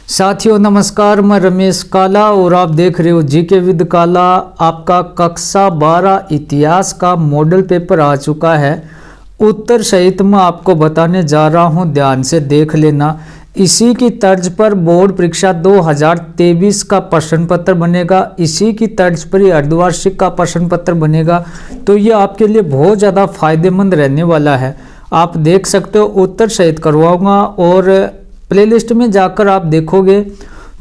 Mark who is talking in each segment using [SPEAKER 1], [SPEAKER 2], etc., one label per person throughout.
[SPEAKER 1] साथियों नमस्कार, मैं रमेश काला और आप देख रहे हो जीके विद काला। आपका कक्षा 12 इतिहास का मॉडल पेपर आ चुका है। उत्तर सहित मैं आपको बताने जा रहा हूं, ध्यान से देख लेना। इसी की तर्ज पर बोर्ड परीक्षा 2023 का प्रश्न पत्र बनेगा। इसी की तर्ज पर ही अर्धवार्षिक का प्रश्न पत्र बनेगा। तो ये आपके लिए बहुत ज़्यादा फायदेमंद रहने वाला है। आप देख सकते हो, उत्तर सहित करवाऊंगा और प्लेलिस्ट में जाकर आप देखोगे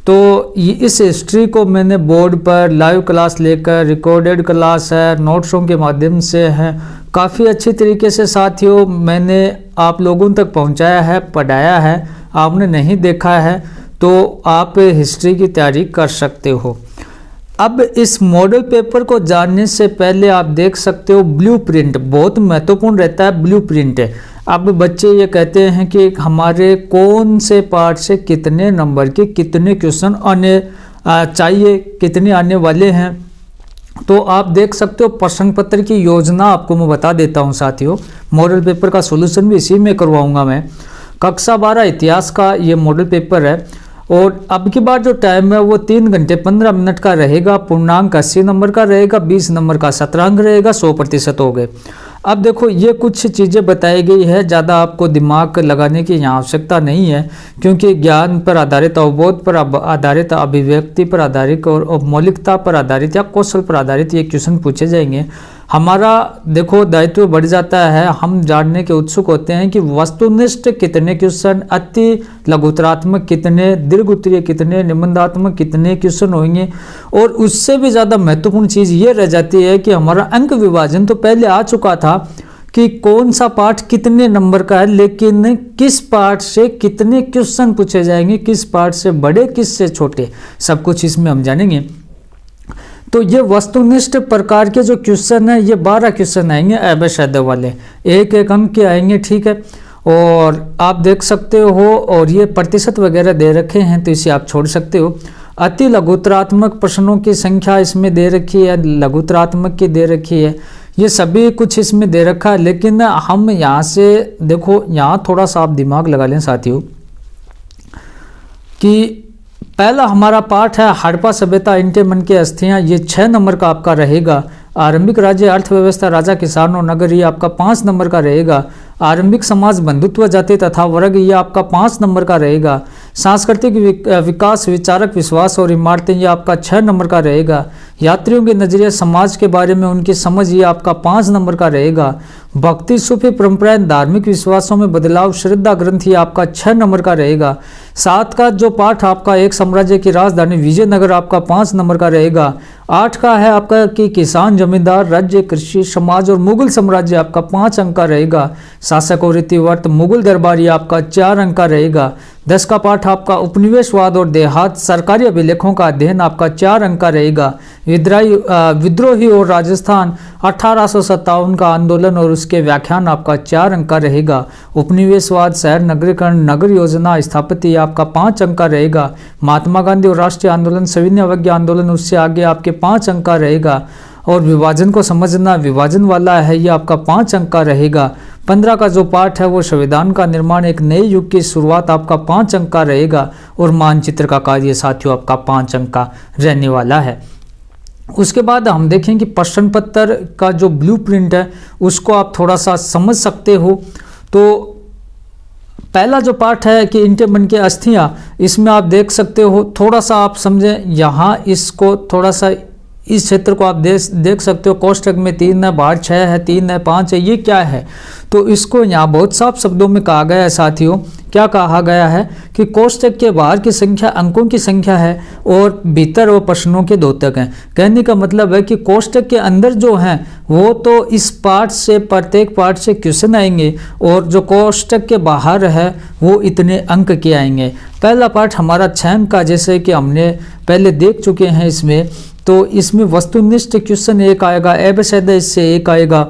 [SPEAKER 1] तो इस हिस्ट्री को मैंने बोर्ड पर लाइव क्लास लेकर, रिकॉर्डेड क्लास है, नोट्सों के माध्यम से है, काफ़ी अच्छी तरीके से साथियों मैंने आप लोगों तक पहुंचाया है, पढ़ाया है। आपने नहीं देखा है तो आप हिस्ट्री की तैयारी कर सकते हो। अब इस मॉडल पेपर को जानने से पहले आप देख सकते हो ब्लूप्रिंट बहुत महत्वपूर्ण रहता है। ब्लूप्रिंट अब बच्चे ये कहते हैं कि हमारे कौन से पार्ट से कितने नंबर के कितने क्वेश्चन आने चाहिए, कितने आने वाले हैं। तो आप देख सकते हो प्रश्न पत्र की योजना आपको मैं बता देता हूं साथियों। मॉडल पेपर का सॉल्यूशन भी इसी में करवाऊंगा मैं। कक्षा 12 इतिहास का ये मॉडल पेपर है और अब की बार जो टाइम है वो 3 घंटे 15 मिनट का रहेगा। पूर्णांक 80 नंबर का रहेगा, 20 नंबर का शतरंग रहेगा, 100% हो गए। अब देखो ये कुछ चीज़ें बताई गई है, ज़्यादा आपको दिमाग लगाने की यहाँ आवश्यकता नहीं है, क्योंकि ज्ञान पर आधारित, अवबोध पर आधारित, अभिव्यक्ति पर आधारित और मौलिकता पर आधारित या कौशल पर आधारित ये क्वेश्चन पूछे जाएंगे। हमारा देखो दायित्व बढ़ जाता है, हम जानने के उत्सुक होते हैं कि वस्तुनिष्ठ कितने क्वेश्चन, अति लघुतरात्मक कितने, दीर्घ उत्तरीय कितने, निबंधात्मक कितने क्वेश्चन होंगे। और उससे भी ज़्यादा महत्वपूर्ण चीज़ ये रह जाती है कि हमारा अंक विभाजन तो पहले आ चुका था कि कौन सा पार्ट कितने नंबर का है, लेकिन किस पार्ट से कितने क्वेश्चन पूछे जाएंगे, किस पार्ट से बड़े किस से छोटे, सब कुछ इसमें हम जानेंगे। तो ये वस्तुनिष्ठ प्रकार के जो क्वेश्चन है, ये 12 क्वेश्चन आएंगे अवशब्द वाले, एक एक अंक के आएंगे, ठीक है। और आप देख सकते हो, और ये प्रतिशत वगैरह दे रखे हैं तो इसे आप छोड़ सकते हो। अति लघुतरात्मक प्रश्नों की संख्या इसमें दे रखी है, लघुतरात्मक की दे रखी है, ये सभी कुछ इसमें दे रखा है। लेकिन हम यहाँ से देखो, यहाँ थोड़ा सा आप दिमाग लगा लें साथियों कि पहला हमारा पाठ है हड़प्पा सभ्यता, ईंटें मन के अस्थियां, ये 6 नंबर का आपका रहेगा। आरंभिक राज्य अर्थव्यवस्था, राजा किसानों नगर, ये आपका 5 नंबर का रहेगा। आरंभिक समाज, बंधुत्व, जाति तथा वर्ग, ये आपका 5 नंबर का रहेगा। सांस्कृतिक विकास, विचारक, विश्वास और इमारतें, ये आपका 6 नंबर का रहेगा। यात्रियों के नजरिए, समाज के बारे में उनकी समझ, ये आपका 5 नंबर का रहेगा। भक्ति, सूफी परंपराएं, धार्मिक विश्वासों में बदलाव, श्रद्धा ग्रंथ, ये आपका 6 नंबर का रहेगा। 7 का जो पाठ आपका एक साम्राज्य की राजधानी विजयनगर, आपका 5 नंबर का रहेगा। 8 का है आपका कि किसान, जमींदार, राज्य, कृषि, समाज और मुगल साम्राज्य, आपका 5 अंक का रहेगा। शासक और रीतिवर्त, मुगल दरबार, ये आपका 4 अंक का रहेगा। 10 का पाठ आपका उपनिवेशवाद और देहात, सरकारी अभिलेखों का अध्ययन, आपका 4 अंक का रहेगा। विद्रोही और राजस्थान, 1857 का आंदोलन और उसके व्याख्यान, आपका 4 अंक का रहेगा। उपनिवेशवाद, शहर नगरीकरण, नगर योजना, स्थापत्य, आपका 5 अंक का रहेगा। महात्मा गांधी और राष्ट्रीय आंदोलन, सविनय अवज्ञा आंदोलन, उससे आगे आपके 5 अंक का रहेगा। और विभाजन को समझना, विभाजन वाला है, ये आपका 5 अंक का रहेगा। 15 का जो पाठ है वो संविधान का निर्माण, एक नए युग की शुरुआत, आपका 5 अंक का रहेगा। और मानचित्र का कार्य साथियों आपका 5 अंक का रहने वाला है। उसके बाद हम देखें कि प्रश्न पत्र का जो ब्लूप्रिंट है उसको आप थोड़ा सा समझ सकते हो। तो पहला जो पाठ है कि ईंटें मन के अस्थियां, इसमें आप देख सकते हो, थोड़ा सा आप समझें यहाँ, इसको थोड़ा सा इस क्षेत्र को आप देख सकते हो। कोष्टक में 3 है, बाहर 6 है, 3 है, 5 है, ये क्या है? तो इसको यहाँ बहुत साफ शब्दों में कहा गया है साथियों। क्या कहा गया है कि कोष्टक के बाहर की संख्या अंकों की संख्या है और भीतर वो प्रश्नों के द्योतक हैं। कहने का मतलब है कि कोष्टक के अंदर जो हैं वो तो इस पार्ट से, प्रत्येक पार्ट से क्वेश्चन आएंगे, और जो कोष्टक के बाहर है वो इतने अंक के आएंगे। पहला पार्ट हमारा 6 अंक का, जैसे कि हमने पहले देख चुके हैं इसमें, तो इसमें वस्तुनिष्ठ क्वेश्चन 1 आएगा, अवशब्द इससे 1 आएगा,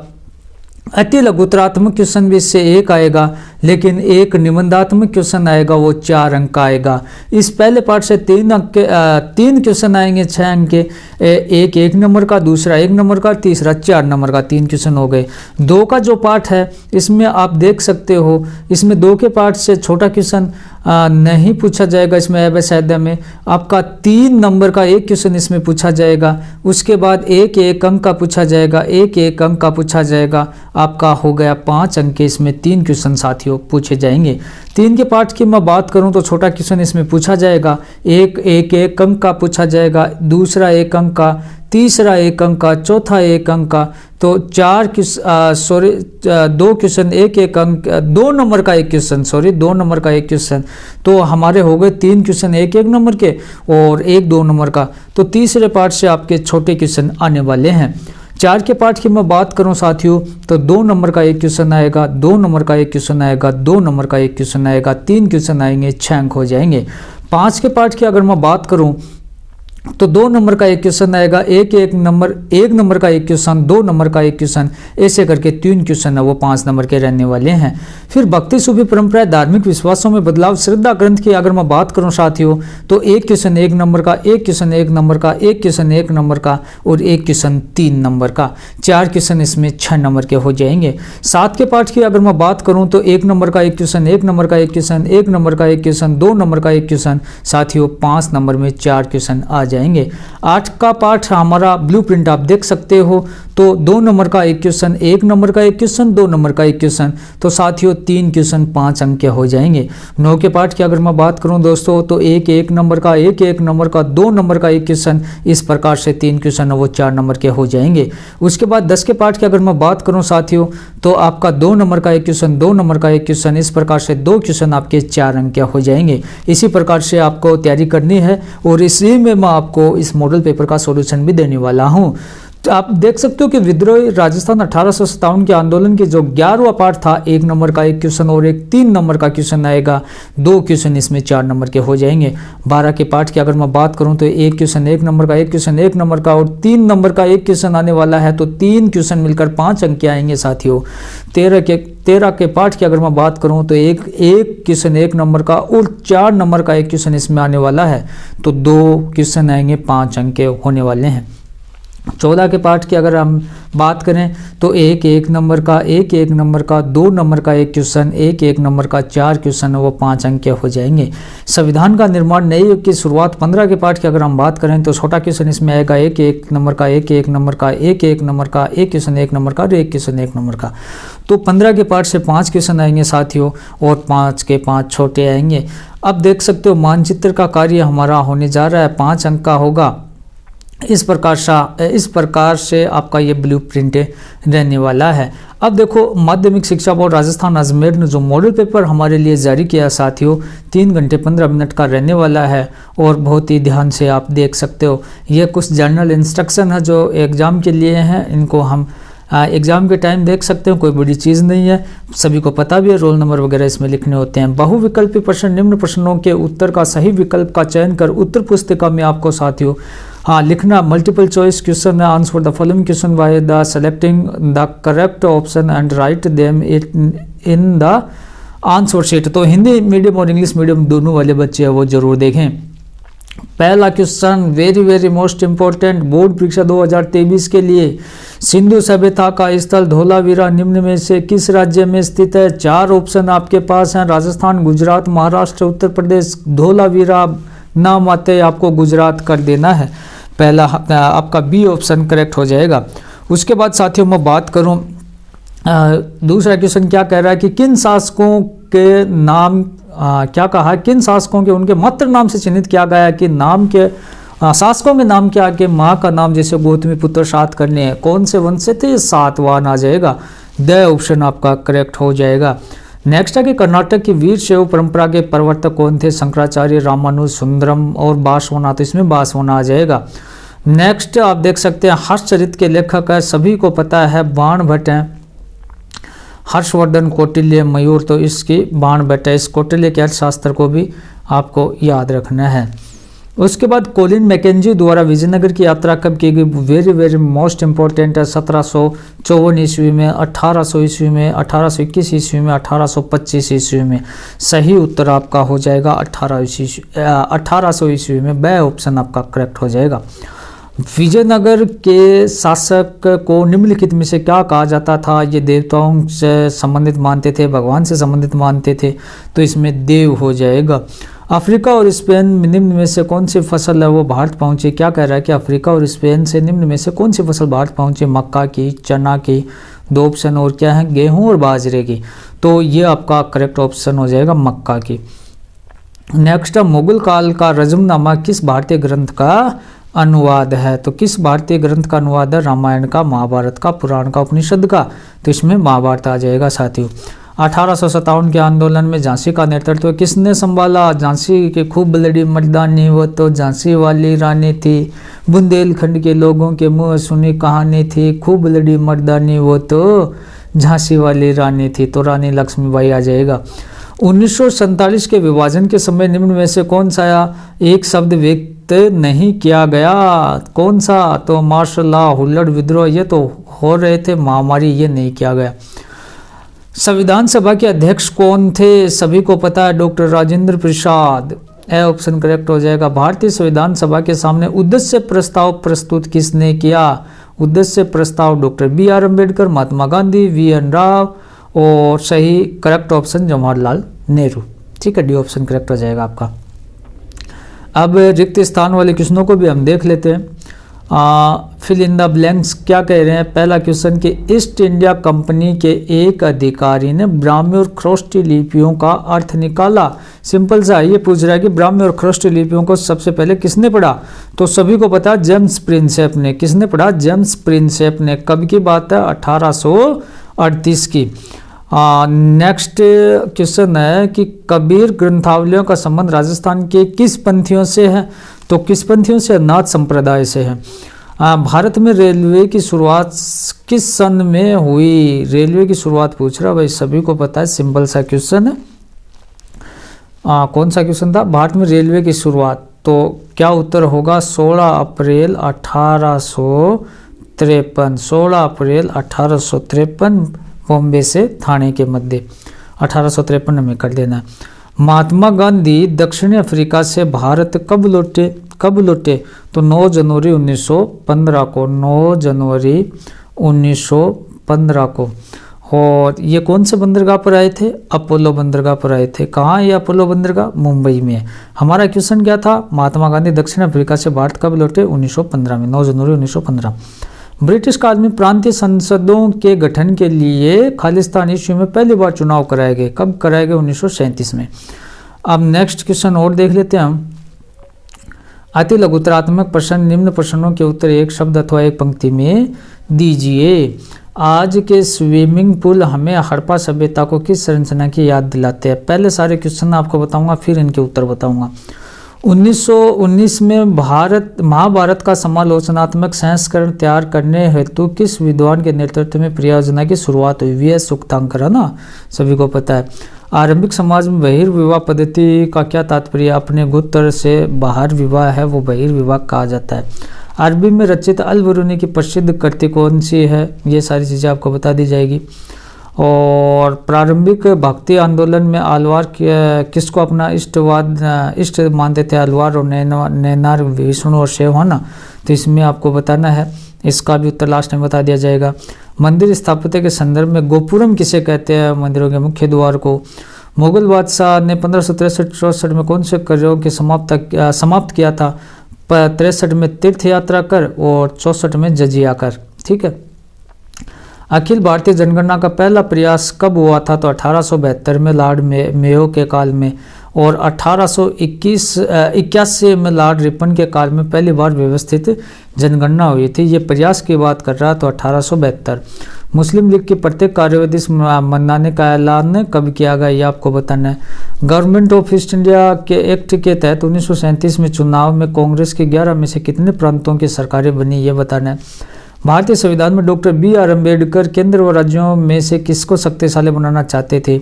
[SPEAKER 1] अति लघुतरात्मक क्वेश्चन भी इससे 1 आएगा, लेकिन एक निबंधात्मक क्वेश्चन आएगा वो 4 अंक का आएगा। इस पहले पार्ट से 3 क्वेश्चन आएंगे 6 अंक के, एक 1 नंबर का, दूसरा 1 नंबर का, तीसरा 4 नंबर का, 3 क्वेश्चन हो गए। 2 का जो पार्ट है इसमें आप देख सकते हो, इसमें 2 के पार्ट से छोटा क्वेश्चन नहीं पूछा जाएगा। इसमें एबसायदा में आपका 3 नंबर का एक क्वेश्चन इसमें पूछा जाएगा। उसके बाद 1 अंक का पूछा जाएगा, 1 अंक का पूछा जाएगा। आपका हो गया 5 अंक के, इसमें 3 क्वेश्चन साथियों पूछे जाएंगे। 3 के पार्ट की मैं बात करूं तो छोटा क्वेश्चन इसमें पूछा जाएगा, 1 अंक का पूछा जाएगा, दूसरा 1 अंक का, तीसरा 1 अंक का, चौथा 1 अंक का। तो 2 क्वेश्चन 1 अंक, 2 नंबर का एक क्वेश्चन, 2 नंबर का एक क्वेश्चन। तो हमारे हो गए 3 क्वेश्चन 1 नंबर के और 1 2 नंबर का। तो तीसरे पार्ट से आपके छोटे क्वेश्चन आने वाले हैं। 4 के पार्ट की मैं बात करूं साथियों तो 2 नंबर का एक क्वेश्चन आएगा, 2 नंबर का एक क्वेश्चन आएगा, 2 नंबर का एक क्वेश्चन आएगा, 3 क्वेश्चन आएंगे, 6 अंक हो जाएंगे। 5 के पार्ट की अगर मैं बात करूं तो 2 नंबर का एक क्वेश्चन आएगा, 1 नंबर का एक क्वेश्चन, 2 नंबर का एक क्वेश्चन, ऐसे करके 3 क्वेश्चन है वो 5 नंबर के रहने वाले हैं। फिर भक्ति सूफी परंपरा, धार्मिक विश्वासों में बदलाव, श्रद्धा ग्रंथ की अगर मैं बात करूं साथियों तो 1 क्वेश्चन 1 नंबर का, 1 क्वेश्चन 1 नंबर का, 1 क्वेश्चन 1 नंबर का और 1 क्वेश्चन 3 नंबर का। 4 क्वेश्चन इसमें 6 नंबर के हो जाएंगे। 7 के पार्ट की अगर मैं बात करूं तो 1 नंबर का एक क्वेश्चन, 1 नंबर का एक क्वेश्चन, 1 नंबर का एक क्वेश्चन, 2 नंबर का एक क्वेश्चन, साथियों 5 नंबर में 4 क्वेश्चन आ जाएंगे। 8 का पार्ट हमारा ब्लूप्रिंट आप देख सकते हो तो 2 नंबर का एक क्वेश्चन, 1 नंबर का एक क्वेश्चन, 2 नंबर का एक क्वेश्चन, तो साथियों 3 क्वेश्चन 5 अंक के हो जाएंगे। 9 के पार्ट की अगर मैं बात करूं दोस्तों तो 1 नंबर का, 1 नंबर का, 2 नंबर का एक क्वेश्चन, इस प्रकार से 3 क्वेश्चन वो 4 नंबर के हो जाएंगे। उसके बाद 10 के पार्ट की अगर मैं बात करूं साथियों तो आपका 2 नंबर का एक क्वेश्चन, 2 नंबर का एक क्वेश्चन, इस प्रकार से 2 क्वेश्चन आपके 4 अंक के हो जाएंगे। इसी प्रकार से आपको तैयारी करनी है और इसी में मैं आपको इस मॉडल पेपर का सॉल्यूशन भी देने वाला हूं। तो आप देख सकते हो कि विद्रोही राजस्थान 1857 के आंदोलन के जो 11वां पार्ट था, 1 नंबर का एक क्वेश्चन और एक 3 नंबर का क्वेश्चन आएगा, 2 क्वेश्चन इसमें 4 नंबर के हो जाएंगे। 12 के पार्ट की अगर मैं बात करूं तो 1 क्वेश्चन 1 नंबर का, 1 क्वेश्न 1 नंबर का और 3 नंबर का एक क्वेश्चन आने वाला है, तो 3 क्वेश्चन मिलकर 5 अंक के आएंगे साथियों। 13 के पार्ट की अगर मैं बात करूं तो एक क्वेश्चन 1 नंबर का और 4 नंबर का एक क्वेश्चन इसमें आने वाला है, तो 2 क्वेश्चन आएंगे 5 अंक के होने वाले हैं। 14 के पार्ट की अगर हम बात करें तो 1 नंबर का, 1 नंबर का, 2 नंबर का एक क्वेश्चन, 1 नंबर का, 4 क्वेश्चन वो 5 अंक के हो जाएंगे। संविधान का निर्माण, नए युग की शुरुआत, 15 के पार्ट की अगर हम बात करें तो छोटा क्वेश्चन इसमें आएगा 1 नंबर का, 1 नंबर का, 1 नंबर का, 1 क्वेश्चन 1 नंबर का और 1 क्वेश्चन 1 नंबर का। तो 15 के पार्ट से 5 क्वेश्चन आएंगे साथियों और 5 के 5 छोटे आएंगे। अब देख सकते हो मानचित्र का कार्य हमारा होने जा रहा है, 5 अंक का होगा। इस प्रकार से आपका ये ब्लूप्रिंट रहने वाला है। अब देखो माध्यमिक शिक्षा बोर्ड राजस्थान अजमेर ने जो मॉडल पेपर हमारे लिए जारी किया साथियों, 3 घंटे 15 मिनट का रहने वाला है और बहुत ही ध्यान से आप देख सकते हो। ये कुछ जनरल इंस्ट्रक्शन है जो एग्ज़ाम के लिए हैं, इनको हम एग्ज़ाम के टाइम देख सकते हो, कोई बड़ी चीज़ नहीं है, सभी को पता भी है, रोल नंबर वगैरह इसमें लिखने होते हैं। बहुविकल्पी प्रश्न, निम्न प्रश्नों के उत्तर का सही विकल्प का चयन कर उत्तर पुस्तिका में आपको साथियों लिखना। मल्टीपल चॉइस क्वेश्चन है, answer the following question by the selecting the correct option and write them in the answer sheet. तो हिंदी मीडियम और इंग्लिश मीडियम दोनों वाले बच्चे हैं वो जरूर देखें। पहला question very most important, board परीक्षा 2023 के लिए, सिंधु सभ्यता का स्थल धोलावीरा निम्न में से किस राज्य में स्थित है? 4 ऑप्शन आपके पास हैं, राजस्थान, गुजरात, महाराष्ट्र, उत्तर प्रदेश। धोलावीरा नाम आते आपको गुजरात कर देना है, पहला आपका बी ऑप्शन करेक्ट हो जाएगा। उसके बाद साथियों मैं बात करूं दूसरा क्वेश्चन क्या कह रहा है कि किन शासकों के नाम क्या कहा है, किन शासकों के उनके मातृ नाम से चिन्हित किया गया है कि नाम के शासकों के नाम क्या के माँ का नाम जैसे गौतमी पुत्र सात करने हैं, कौन से वंश से थे? सातवाहन आ जाएगा, द ऑप्शन आपका करेक्ट हो जाएगा। नेक्स्ट है कि कर्नाटक की वीर शैव परंपरा के प्रवर्तक कौन थे? शंकराचार्य, रामानुज, सुंदरम और बासवना, तो इसमें बासवना आ जाएगा। नेक्स्ट आप देख सकते हैं हर्षचरित के लेखक है, सभी को पता है बाण भट्ट हैं, हर्षवर्धन, कौटिल्य, मयूर, तो इसकी बाण भट्ट है। इस कौटिल्य के अर्थशास्त्र को भी आपको याद रखना है। उसके बाद कोलिन मैकेंजी द्वारा विजयनगर की यात्रा कब की गई? वेरी वेरी मोस्ट इंपॉर्टेंट है। 1754 ईस्वी में, 1800 ईस्वी में, 1821 ईस्वी में, 1825 ईस्वी में। सही उत्तर आपका हो जाएगा 1800 ईस्वी में। ब ऑप्शन आपका करेक्ट हो जाएगा। विजयनगर के शासक को निम्नलिखित में से क्या कहा जाता था? ये देवताओं से संबंधित मानते थे, भगवान से संबंधित मानते थे, तो इसमें देव हो जाएगा। अफ्रीका और स्पेन में निम्न में से कौन सी फसल है वो भारत पहुंची? क्या कह रहा है कि अफ्रीका और स्पेन से निम्न में से कौन सी फसल भारत पहुंची? मक्का की, चना की, 2 ऑप्शन और क्या है? गेहूं और बाजरे की। तो ये आपका करेक्ट ऑप्शन हो जाएगा मक्का की। नेक्स्ट, मुगल काल का रजमनामा किस भारतीय ग्रंथ का अनुवाद है? तो किस भारतीय ग्रंथ का अनुवाद है? रामायण का, महाभारत का, पुराण का, उपनिषद का। तो इसमें महाभारत आ जाएगा साथियों। 1857 के आंदोलन में झांसी का नेतृत्व किसने संभाला? झांसी की खूब लड़ी मर्दानी वो तो झांसी वाली रानी थी। बुंदेलखंड के लोगों के मुंह सुनी कहानी थी, खूब लड़ी मर्दानी वो तो झांसी वाली रानी थी। तो रानी लक्ष्मीबाई आ जाएगा। 1947 के विभाजन के समय निम्न में से कौन सा एक शब्द व्यक्त नहीं किया गया? कौन सा? तो मार्शल लॉ, हुल्लड़ विद्रोह, ये तो हो रहे थे। महामारी, ये नहीं किया गया। संविधान सभा के अध्यक्ष कौन थे? सभी को पता है, doctor Rajendra Prasad. A option correct हो जाएगा। भारतीय संविधान सभा के सामने उद्देश्य प्रस्ताव प्रस्तुत किसने किया? उद्देश्य प्रस्ताव doctor B R. Ambedkar, Mahatma Gandhi, VN. Rao, और सही करेक्ट ऑप्शन जवाहरलाल नेहरू। ठीक है, डी ऑप्शन करेक्ट हो जाएगा आपका। अब रिक्त स्थान वाले क्वेश्चनों को भी हम देख लेते हैं। फिल इन द ब्लैंक्स क्या कह रहे हैं? पहला क्वेश्चन कि ईस्ट इंडिया कंपनी के एक अधिकारी ने ब्राह्मी और ख्रोष्टी लिपियों का अर्थ निकाला। सिंपल सा ये पूछ रहा है कि ब्राह्मी और ख्रोष्टी लिपियों को सबसे पहले किसने पढ़ा? तो सभी को पता, जेम्स प्रिंसेप ने। किसने पढ़ा? जेम्स प्रिंसेप ने। कब की बात है? 1838 की। नेक्स्ट क्वेश्चन है कि कबीर ग्रंथावलियों का संबंध राजस्थान के किस पंथियों से है? तो किस पंथियों से? नाथ संप्रदाय से है। भारत में रेलवे की शुरुआत किस सन में हुई? रेलवे की शुरुआत पूछ रहा भाई, सभी को पता है, सिंपल सा क्वेश्चन है। कौन सा क्वेश्चन था? भारत में रेलवे की शुरुआत, तो क्या उत्तर होगा? 16 अप्रैल 1853। 16 अप्रैल 1853 बॉम्बे से थाने के मध्य। 1853 में कर देना। महात्मा गांधी दक्षिणी अफ्रीका से भारत कब लौटे? तो 9 जनवरी 1915 को। 9 जनवरी 1915 को। और ये कौन से बंदरगाह पर आए थे? अपोलो बंदरगाह पर आए थे। कहाँ है ये अपोलो बंदरगाह? मुंबई में। हमारा क्वेश्चन क्या था? महात्मा गांधी दक्षिण अफ्रीका से भारत कब लौटे? 1915 में, 9 जनवरी 1915। ब्रिटिश काल में प्रांतीय संसदों के गठन के लिए खालिस्तान इश्यू में पहली बार चुनाव कराए गए। कब कराए गए? 1937 में। अब नेक्स्ट क्वेश्चन और देख लेते हैं हम। अति लघुतरात्मक प्रश्न, निम्न प्रश्नों के उत्तर एक शब्द अथवा एक पंक्ति में दीजिए। आज के स्विमिंग पूल हमें हड़प्पा सभ्यता को किस संरचना की याद दिलाते हैं? पहले सारे क्वेश्चन आपको बताऊंगा, फिर इनके उत्तर बताऊंगा। 1919 में महाभारत का समालोचनात्मक संस्करण तैयार करने हेतु किस विद्वान के नेतृत्व में परियोजना की शुरुआत हुई? वी.एस. सूक्तांकर, है ना, सभी को पता है। आरंभिक समाज में बहिर्विवाह पद्धति का क्या तात्पर्य? अपने गोत्र से बाहर विवाह है वो बहिर्विवाह कहा जाता है। अरबी में रचित अल बरूनी की प्रसिद्ध कृति कौन सी है? ये सारी चीज़ें आपको बता दी जाएगी। और प्रारंभिक भक्ति आंदोलन में आलवार किसको अपना इष्ट मानते थे? आलवार और नैनार, विष्णु और शिव, है ना। तो इसमें आपको बताना है, इसका भी उत्तर लास्ट में बता दिया जाएगा। मंदिर स्थापत्य के संदर्भ में गोपुरम किसे कहते हैं? मंदिरों के मुख्य द्वार को। मुगल बादशाह ने 1563-64 में कौन से कार्यों के समाप्त किया था? 63 में तीर्थ यात्रा कर और 64 में जजिया कर। ठीक है। अखिल भारतीय जनगणना का पहला प्रयास कब हुआ था? तो 1872 में लॉर्ड मेयो के काल में, और 1881 में लॉर्ड रिपन के काल में पहली बार व्यवस्थित जनगणना हुई थी। ये प्रयास की बात कर रहा तो 1872। मुस्लिम लीग की प्रत्येक कार्यविधि मनाने का ऐलान कब किया गया? ये आपको बताना है। गवर्नमेंट ऑफ ईस्ट इंडिया के एक्ट के तहत 1937 में चुनाव में कांग्रेस के 11 में से कितने प्रांतों की सरकारें बनी? ये बताना है। भारतीय संविधान में डॉक्टर बी.आर. अम्बेडकर केंद्र व राज्यों में से किसको शक्तिशाली बनाना चाहते थे?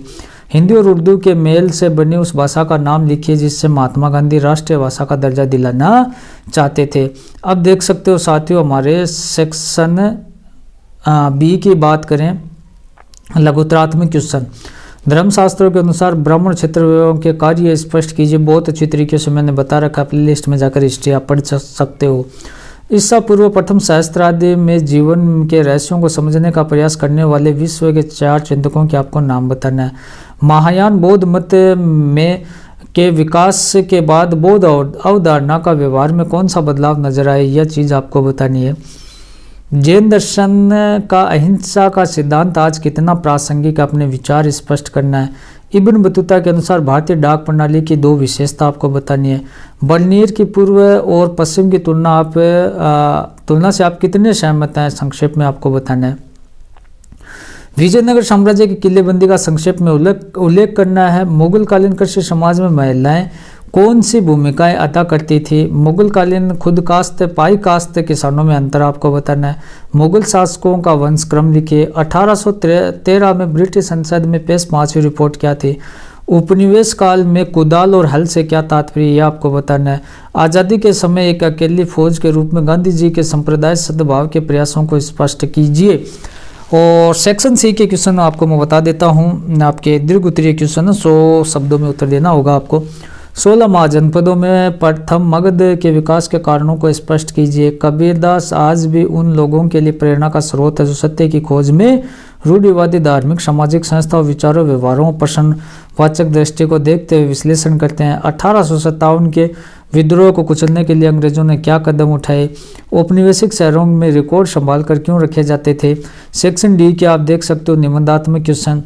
[SPEAKER 1] हिंदी और उर्दू के मेल से बनी उस भाषा का नाम लिखिए जिससे महात्मा गांधी राष्ट्रीय भाषा का दर्जा दिलाना चाहते थे। अब देख सकते हो साथियों, हमारे सेक्शन बी की बात करें, लघुतरात्मक क्वेश्चन। धर्मशास्त्रों के अनुसार ब्राह्मण क्षत्रियों के कार्य स्पष्ट कीजिए। बहुत अच्छी तरीके से मैंने बता रखा है, प्ले लिस्ट में जाकर हिस्ट्री आप पढ़ सकते हो। ईसा पूर्व प्रथम सहस्त्राब्दी में जीवन के रहस्यों को समझने का प्रयास करने वाले विश्व के 4 चिंतकों के आपको नाम बताना है। महायान बौद्ध मत में के विकास के बाद बौद्ध अवधारणा का व्यवहार में कौन सा बदलाव नजर आए, यह चीज़ आपको बतानी है। जैन दर्शन का अहिंसा का सिद्धांत आज कितना प्रासंगिक, अपने विचार स्पष्ट करना है। इब्न बतूता के अनुसार भारतीय डाक प्रणाली की 2 विशेषता आपको बतानी है। बलनीर की पूर्व और पश्चिम की तुलना से आप कितने सहमत हैं, संक्षेप में आपको बताना है। विजयनगर साम्राज्य की किलेबंदी का संक्षेप में उल्लेख करना है। मुगल कालीन कृषि समाज में महिलाएं कौन सी भूमिकाएं अदा करती थी। मुगल कालीन खुद कास्त पाई कास्त किसानों में अंतर आपको बताना है। मुगल शासकों का वंश क्रम लिखिए। 1813 में ब्रिटिश संसद में पेश 5वीं रिपोर्ट क्या थी। उपनिवेश काल में कुदाल और हल से क्या तात्पर्य, यह आपको बताना है। आज़ादी के समय एक अकेली फौज के रूप में गांधी जी के संप्रदाय सद्भाव के प्रयासों को स्पष्ट कीजिए। और सेक्शन सी के क्वेश्चन आपको मैं बता देता हूँ, आपके दीर्घ उत्तरीय क्वेश्चन 100 शब्दों में उत्तर देना होगा आपको। 16 महाजनपदों में प्रथम मगध के विकास के कारणों को स्पष्ट कीजिए। कबीरदास आज भी उन लोगों के लिए प्रेरणा का स्रोत है जो सत्य की खोज में रूढ़िवादी धार्मिक सामाजिक संस्था और विचारों व्यवहारों प्रश्नवाचक दृष्टि को देखते हुए विश्लेषण करते हैं। 1857 के विद्रोह को कुचलने के लिए अंग्रेजों ने क्या कदम उठाए। औपनिवेशिक शहरों में रिकॉर्ड संभाल कर क्यों रखे जाते थे। सेक्शन डी के आप देख सकते हो निबंधात्मक क्वेश्चन।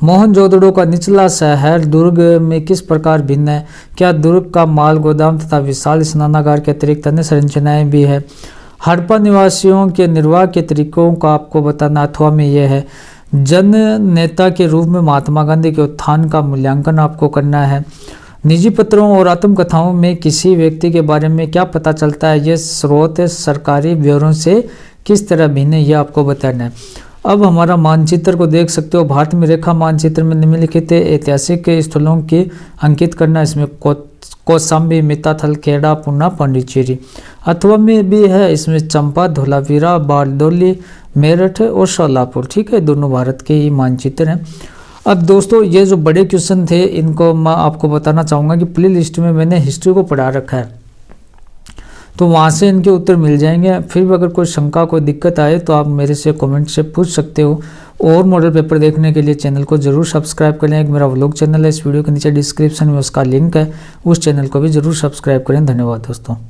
[SPEAKER 1] मोहनजोदड़ो का निचला शहर दुर्ग में किस प्रकार भिन्न है। क्या दुर्ग का माल गोदाम तथा विशाल स्नानागार के अतिरिक्त अन्य संरचनाएं भी है। हड़प्पा निवासियों के निर्वाह के तरीकों का आपको बताना अथवा में यह है। जन नेता के रूप में महात्मा गांधी के उत्थान का मूल्यांकन आपको करना है। निजी पत्रों और आत्मकथाओं में किसी व्यक्ति के बारे में क्या पता चलता है, ये स्रोत सरकारी ब्यौरों से किस तरह भिन्न है, यह आपको बताना है। अब हमारा मानचित्र को देख सकते हो। भारत में रेखा मानचित्र में निम्नलिखित ऐतिहासिक स्थलों की अंकित करना। इसमें कौशाम्बी, मिताथल, खेड़ा, पूना, पांडिचेरी अथवा में भी है। इसमें चंपा, धोलावीरा, बारडोली, मेरठ और सोलापुर, ठीक है, दोनों भारत के ही मानचित्र हैं। अब दोस्तों ये जो बड़े क्वेश्चन थे इनको मैं आपको बताना चाहूँगा कि प्ले लिस्ट में मैंने हिस्ट्री को पढ़ा रखा है, तो वहाँ से इनके उत्तर मिल जाएंगे। फिर भी अगर कोई शंका कोई दिक्कत आए तो आप मेरे से कमेंट से पूछ सकते हो। और मॉडल पेपर देखने के लिए चैनल को जरूर सब्सक्राइब करें। एक मेरा व्लॉग चैनल है, इस वीडियो के नीचे डिस्क्रिप्शन में उसका लिंक है, उस चैनल को भी जरूर सब्सक्राइब करें। धन्यवाद दोस्तों।